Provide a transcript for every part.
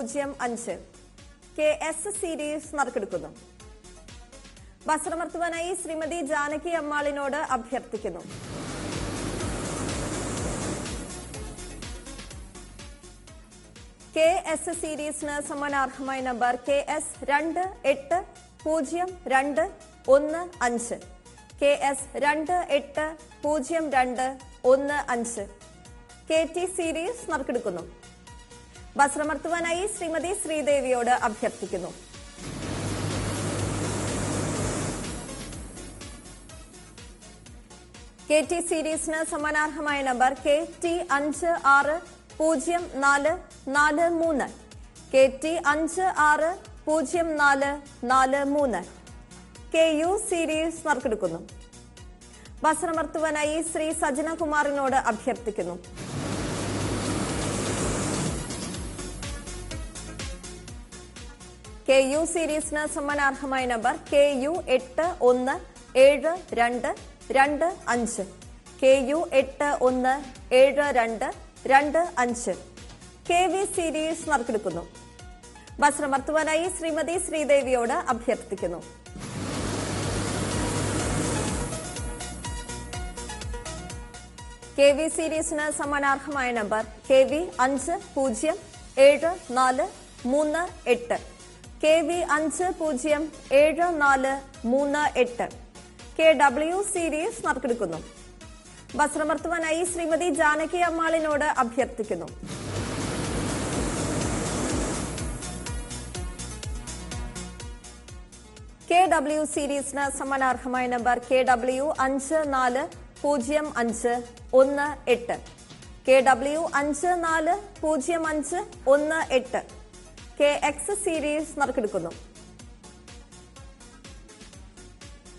05 KS series നറുക്കെടുക്കുന്നു. വസ്ത്രമർത്തുവാനായി ശ്രീമതി ജാനകി അമ്മാളിനോട് അഭ്യർത്ഥിക്കുന്നു. KS സീരീസിന് സമ്മാനാർഹമായ number KS 280215 KS 280215 KT series നറുക്കെടുക്കുന്നു. വസ്ത്രമർത്തുവാനായി ശ്രീമതി ശ്രീദേവിയോട് അഭ്യർത്ഥിക്കുന്നു. KT സീരീസിന് സമ്മാനാർഹമായ number KT 560443 KT 560443 KU series നറുക്കെടുക്കുന്നു. വസ്ത്രമർത്തുവാനായി ശ്രീ സജനകുമാറിനോട് അഭ്യർത്ഥിക്കുന്നു. KU സീരീസിന് സമ്മാനാർഹമായ number KU 817225 KU 817225 KV series നറുക്കെടുക്കുന്നു. വസ്ത്രമർത്തുവാനായി ശ്രീമതി ശ്രീദേവിയോട് അഭ്യർത്ഥിക്കുന്നു. KV സീരീസിന് സമ്മാനാർഹമായ number KV 507438 KV 507438 KW series നറുക്കെടുക്കുന്നു. വസ്ത്രമർത്തുവാനായി ശ്രീമതി ജാനകി അമ്മാളിനോട് അഭ്യർത്ഥിക്കുന്നു. KW സീരീസിന് സമ്മാനാർഹമായ number KW 540518 KW 540518 KX series നറുക്കെടുക്കുന്നു.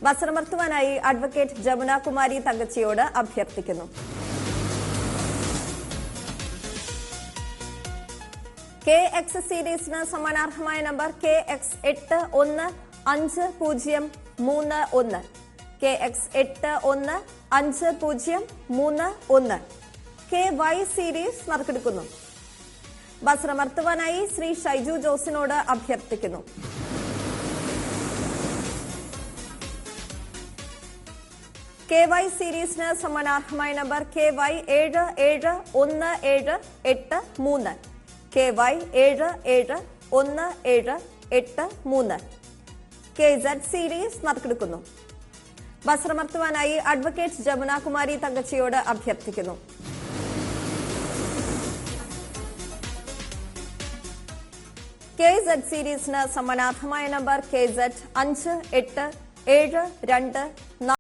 വസ്ത്രമർത്തുവാനായി അഡ്വക്കേറ്റ് ജമുന കുമാരി തങ്കച്ചിയോട് അഭ്യർത്ഥിക്കുന്നു. KX സീരീസിന് സമ്മാനാർഹമായ number KX 815031 KX 815031 KY series നറുക്കെടുക്കുന്നു. വസ്ത്രമർത്തുവാനായി ശ്രീ ഷൈജു ജോസിനോട് അഭ്യർത്ഥിക്കുന്നു. KY സീരീസിന് സമ്മാനാർഹമായ number KY 771783 KY 771783 KZ series നറുക്കെടുക്കുന്നു. വസ്ത്രമർത്തുവാനായി അഡ്വക്കേറ്റ് ജമുന കുമാരി തങ്കച്ചിയോട് അഭ്യർത്ഥിക്കുന്നു. KZ സീരീസിന് സമ്മാനാർഹമായ നമ്പർ KZ 5872